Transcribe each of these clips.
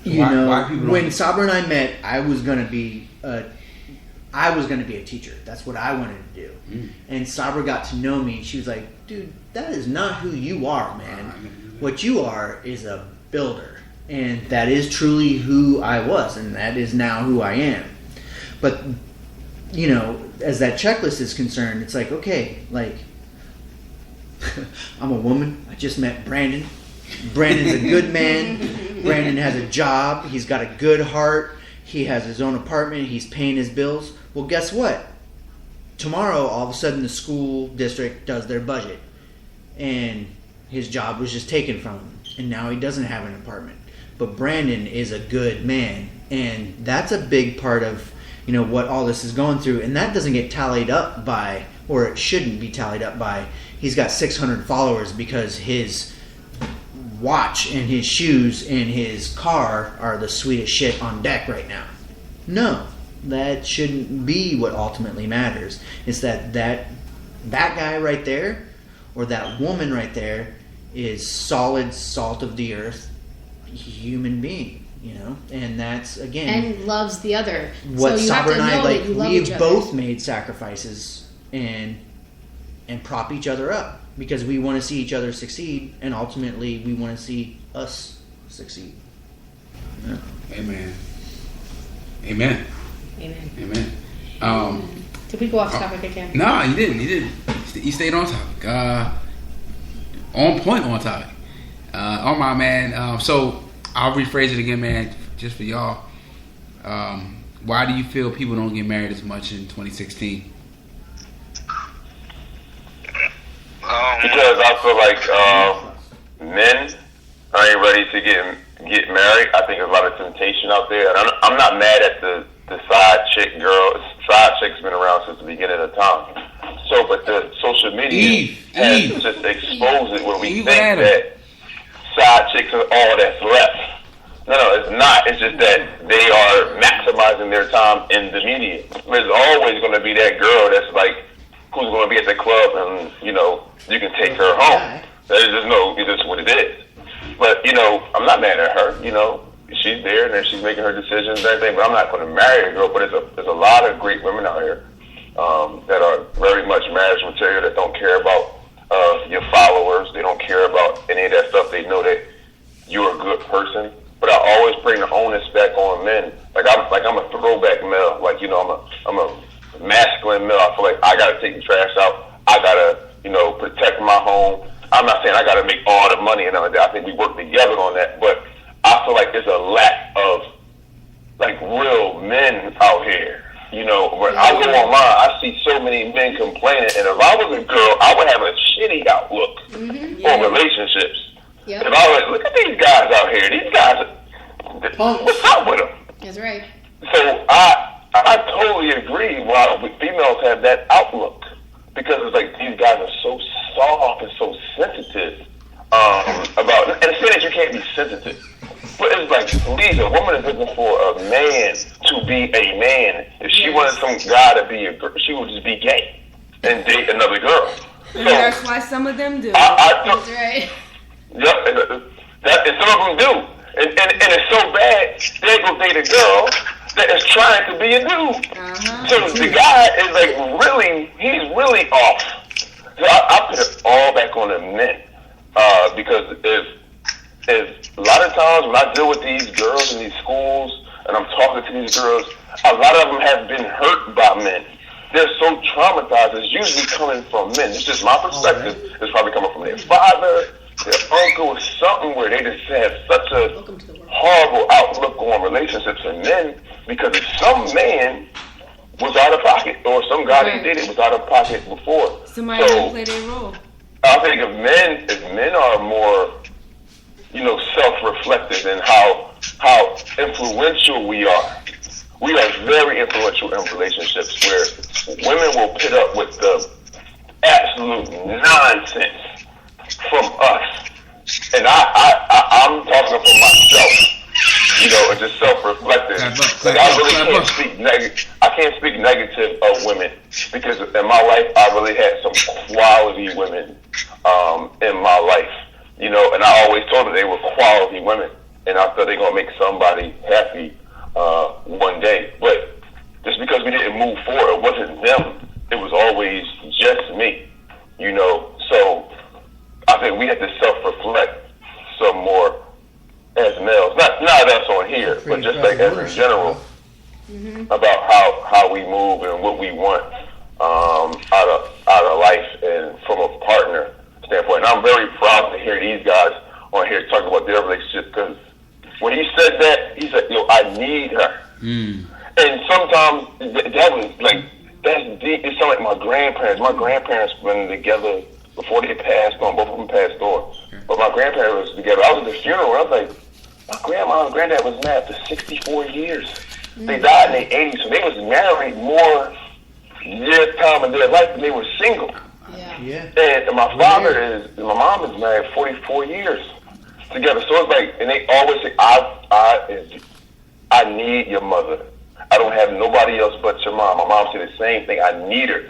When Sabra and I met, I was gonna be a teacher. That's what I wanted to do. And Sabra got to know me. She was like, dude, that is not who you are, man. What you are is a builder. And that is truly who I was, and that is now who I am. But, as that checklist is concerned, it's like, okay, like, I'm a woman. I just met Brandon. Brandon's a good man. Brandon has a job. He's got a good heart. He has his own apartment. He's paying his bills. Well, guess what? Tomorrow, all of a sudden, the school district does their budget. And his job was just taken from him. And now he doesn't have an apartment. But Brandon is a good man. And that's a big part of, what all this is going through. And that doesn't get tallied up by, or it shouldn't be tallied up by, he's got 600 followers because his watch and his shoes and his car are the sweetest shit on deck right now. No, that shouldn't be what ultimately matters. It's that guy right there or that woman right there is solid salt of the earth human being, and that's, again, and loves the other. What so Sabra and I, we've both other. made sacrifices and prop each other up because we want to see each other succeed, and ultimately we want to see us succeed. Yeah. Amen. Did we go off topic again? No, you didn't. You stayed on topic. On point on topic. All right, man. So I'll rephrase it again, man, just for y'all. Why do you feel people don't get married as much in 2016? Because I feel like men ain't ready to get married. I think there's a lot of temptation out there. And I'm not mad at the side chick girl. Side chick's been around since the beginning of time. So, but the social media has just exposed it where we think that side chicks are all that's left. No, it's not. It's just that they are maximizing their time in the media. There's always going to be that girl that's like, who's going to be at the club and, you can take her home. It's just what it is. But, I'm not mad at her. She's there and then she's making her decisions and everything, but I'm not going to marry a girl. But there's a lot of great women out here that are very much marriage material, that don't care about your followers. They don't care about any of that stuff. They know that you're a good person. But I always bring the onus back on men. I'm a throwback male. I'm a masculine male. I feel like I gotta take the trash out. I gotta, protect my home. I'm not saying I gotta make all the money and all that. I think we work together on that. But I feel like there's a lack of real men out here. When I go online, I see so many men complaining. And if I was a girl, I would have a shitty outlook on relationships. Yep. If I was, look at these guys out here. These guys, what's up with them? That's right. So I totally agree why females have that outlook. Because it's like these guys are so soft and so sensitive about, and it's saying that you can't be sensitive. But it's like, please, a woman is looking for a man to be a man. If she wanted some guy to be a girl, she would just be gay and date another girl. So that's why some of them do. That's right. Yep, and some of them do. And it's so bad, they go date a girl that is trying to be a dude. So the guy is he's really off. So I put it all back on the men. Because if a lot of times when I deal with these girls in these schools and I'm talking to these girls, a lot of them have been hurt by men. They're so traumatized. It's usually coming from men. It's just my perspective. It's probably coming from their father, their uncle, or something where they just have such a horrible outlook on relationships and men because some man was out of pocket or some guy they dated was out of pocket before. Somebody didn't play their role. I think if men are more, self-reflective in how influential we are. We are very influential in relationships where women will put up with the absolute nonsense from us. And I'm talking for myself, and just self-reflective. I really can't speak I can't speak negative of women because in my life I really had some quality women in my life, and I always told them they were quality women. and I thought they're gonna make somebody happy one day. But just because we didn't move forward, it wasn't them. It was always just me, you know. So I think we had to self-reflect some more as males. Not us on here, but just like as in general, about how we move and what we want out of life and from a partner standpoint. And I'm very proud to hear these guys on here talk about their relationship, because when he said that, he said, "Yo, I need her." And sometimes that was like, that's deep. It sounded like my grandparents. My grandparents been together before they passed on. Both of them passed on. But my grandparents was together. I was at the funeral. I was like, my grandma and granddad was married for 64 years. They died in their 80s, so they was married more years time in their life than they were single. Yeah. And my mom is married 44 years together. So it's like, and they always say, I need your mother. I don't have nobody else but your mom. My mom said the same thing. I need her.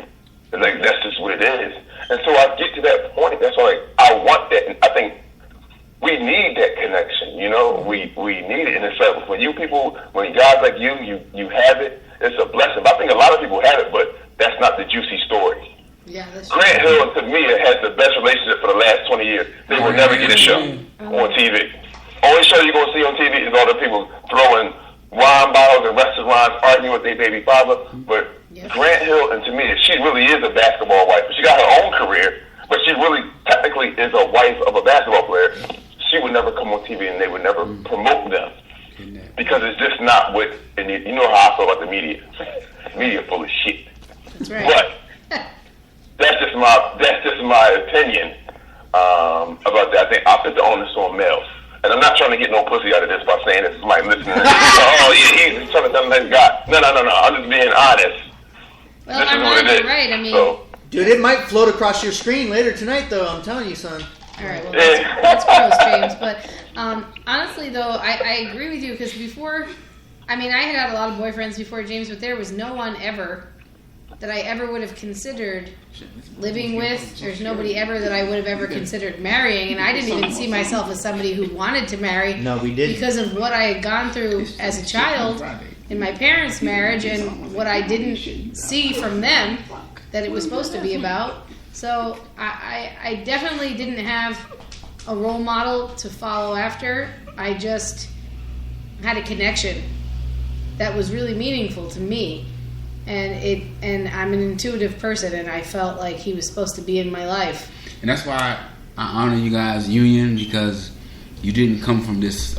It's like, that's just what it is. And so I get to that point. That's why I want that. And I think we need that connection. You know, we need it. And it's like, when you people, when guys like you have it, it's a blessing. But I think a lot of people have it, but that's not the juicy story. Yeah, that's true. Grant Hill and Tamia has the best relationship for the last 20 years. They will never get a show on TV. Only show you're going to see on TV is all the people throwing wine bottles in restaurants, arguing with their baby father. But Grant Hill and Tamia, she really is a basketball wife. She got her own career, but she really technically is a wife of a basketball player. She would never come on TV, and they would never promote them, because it's just not what. And you know how I feel about the media. Media full of shit. That's right. But that's just my opinion about that. I think I put the onus on males. And I'm not trying to get no pussy out of this by saying this is my listening. Oh, yeah, he's trying to tell that guy. No. I'm just being honest. Well, this is what it is. Right. I mean, so, Dude, it might float across your screen later tonight, though. I'm telling you, son. all right. Well, that's gross, James. But honestly, though, I agree with you, because before, I mean, I had a lot of boyfriends before James, but there was no one ever that I ever would have considered living with. There's nobody ever that I would have ever considered marrying, and I didn't even see myself as somebody who wanted to marry. No, we didn't. Because of what I had gone through as a child in my parents' marriage, and what I didn't see from them that it was supposed to be about. So I definitely didn't have a role model to follow after. I just had a connection that was really meaningful to me. And I'm an intuitive person, and I felt like he was supposed to be in my life. And that's why I honor you guys' union, because you didn't come from this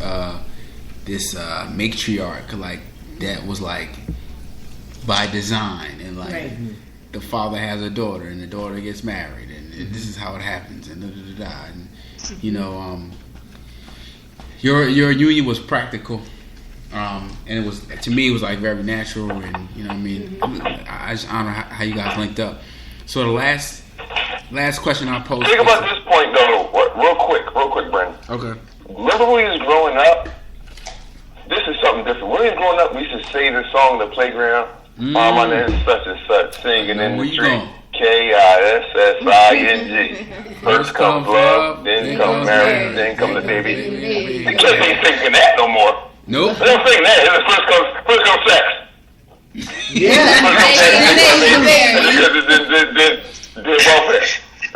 matriarch like that was like by design, and like the father has a daughter and the daughter gets married, and this is how it happens, and and you know, your union was practical. And it was, to me, it was like very natural, and you know what I mean. I just honor how you guys linked up. So the last question I posed. Think about this point though, real quick, Brandon. Okay. Remember when we was growing up? This is something different. When we was growing up, we used to say the song, "The Playground." My name is such and such, singing in the street. KISSING. First comes love, then comes marriage, then comes the baby. The kids ain't singing that no more. Nope. They don't sing that. It's first comes sex. Yeah. Because they're welfare.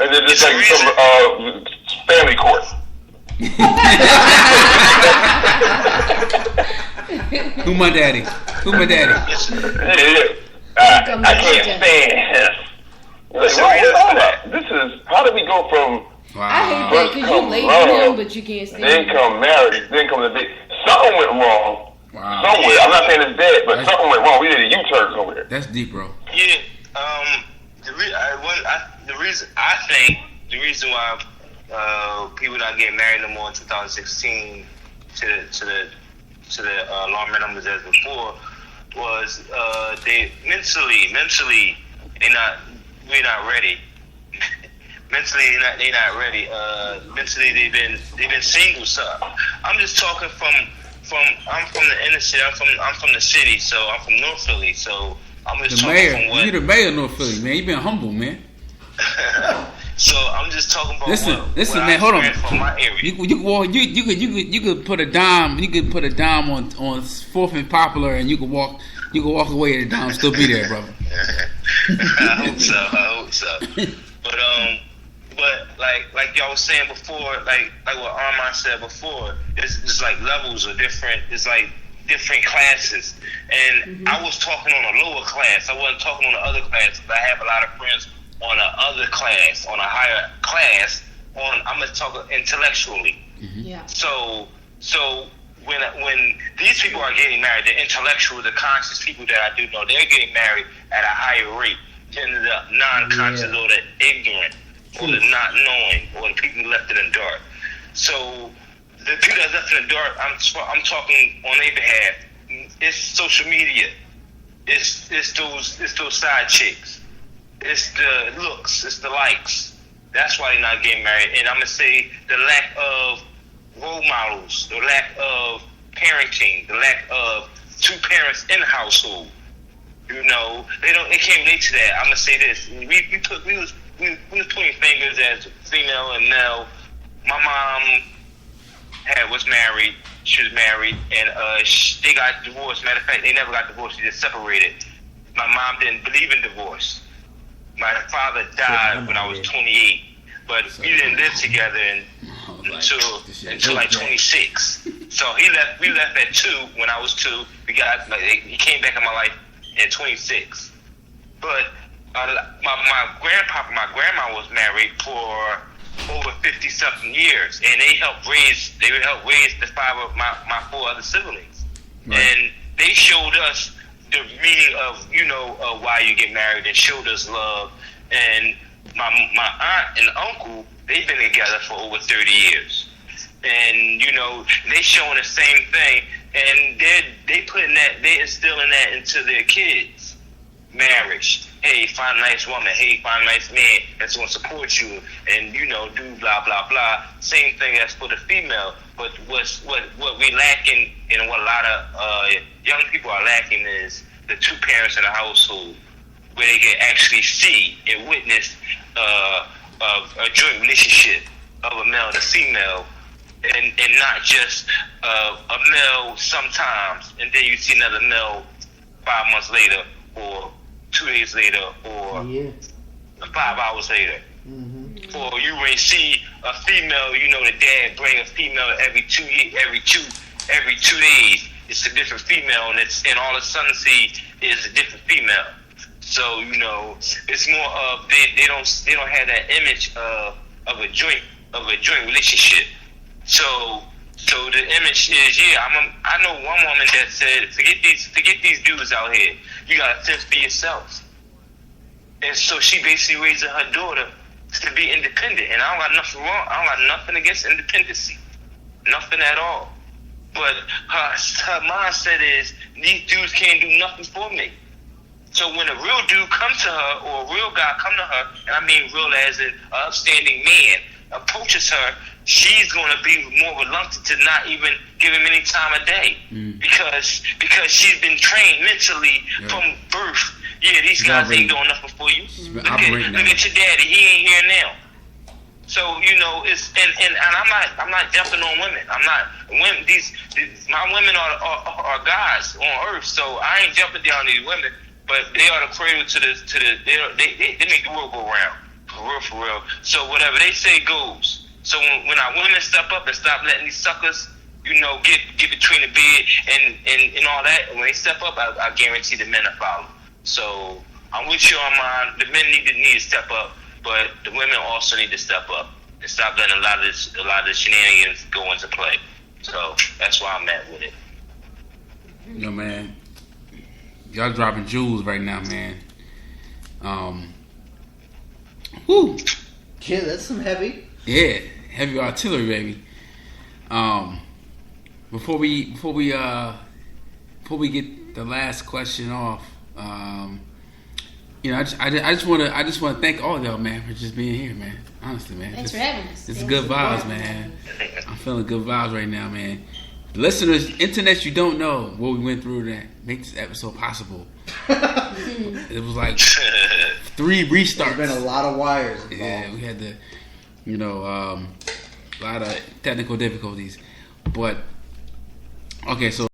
And they're just like some family court. Who my daddy? I can't stand him. Like, this is, how did we go from I hate that, because you late for him, but you can't stand then come marriage, then come the big. Something went wrong. Wow. Somewhere. I'm not saying it's dead, but something went wrong. We did a U-turn somewhere. That's deep, bro. Yeah. The reason why people not getting married no more in 2016 to the alarming numbers as before was they mentally we're not ready. Mentally they're not ready. Mentally they've been single. So I'm just talking I'm from the inner city. I'm from the city, so I'm from North Philly. So I'm just The talking mayor. from what You the mayor of North Philly, man. You been humble, man. So I'm just talking about listen, what man. Hold on. from my area. You could walk. You could put a dime. You could put a dime on 4th and Poplar, and you could walk. You could walk away, and the dime still be there, brother. I hope so. But like y'all was saying before, like what Armand said before, it's like levels of different. It's like different classes, and I was talking on a lower class. I wasn't talking on the other classes. I have a lot of friends on a other class, on a higher class. I'm gonna talk intellectually. Yeah. So when these people are getting married, the intellectual, the conscious people that I do know, they're getting married at a higher rate than the non-conscious or the ignorant or the not knowing or the people left in the dark. So the people that's left in the dark, I'm talking on their behalf. It's social media. It's those side chicks. It's the looks. It's the likes. That's why they're not getting married. And I'm gonna say the lack of role models, the lack of parenting, the lack of two parents in the household. You know, they can't relate to that. I'm gonna say this: we was pointing fingers as female and male. My mom was married. She was married, and they got divorced. Matter of fact, they never got divorced. They just separated. My mom didn't believe in divorce. My father died when I was 28, but we didn't live together until like 26. So we left at 2 when I was 2. He came back in my life at 26. But my grandma was married for over 50-something years, and they helped raise the 5 of my 4 other siblings. Right. And they showed us the meaning of, why you get married, and showed us love. And my aunt and uncle, they've been together for over 30 years. And, they showing the same thing, and they instilling that into their kids. Marriage. Hey, find a nice woman. Hey, find a nice man that's going to support you, and do blah blah blah. Same thing as for the female. But what we lacking, and what a lot of young people are lacking, is the two parents in the household, where they can actually see and witness a joint relationship of a male and a female, and not just a male sometimes, and then you see another male 5 months later, or 2 days later, or 5 hours later. Mm-hmm. Or you may see a female, the dad bring a female every 2 days. It's a different female, and all of a sudden see is a different female. So it's more of they don't have that image of a joint relationship. So the image is I know one woman that said forget these dudes out here. You gotta fend for yourself. And so she basically raising her daughter to be independent. And I don't got nothing wrong. I don't got nothing against independency, nothing at all. But her mindset is these dudes can't do nothing for me. So when a real dude comes to her, or a real guy come to her, and I mean real as an upstanding man, approaches her, she's going to be more reluctant to not even give him any time of day, because she's been trained mentally from birth. Yeah, these guys ain't doing nothing for you. Look at your daddy, he ain't here now. So it's and I'm not jumping on women. My women are guys on earth, so I ain't jumping down these women. But they are the cradle to the they make the world go round, for real. So whatever they say goes. So when our women step up and stop letting these suckers, get between the bed and all that, when they step up, I guarantee the men will follow. So I'm with you on mine. The men need to step up, but the women also need to step up and stop letting a lot of the shenanigans go into play. So that's why I'm at with it. Man, y'all dropping jewels right now, man. Whoo. Yeah, that's some heavy. Yeah, heavy artillery, baby. Before we get the last question off, I just want to thank all of y'all, man, for just being here, man. Honestly, man. Thanks for having us. It's good vibes, man. I'm feeling good vibes right now, man. Listeners, internet, you don't know what we went through to make this episode possible. It was like 3 restarts. There's been a lot of wires involved. Yeah, we had a lot of technical difficulties. But okay, so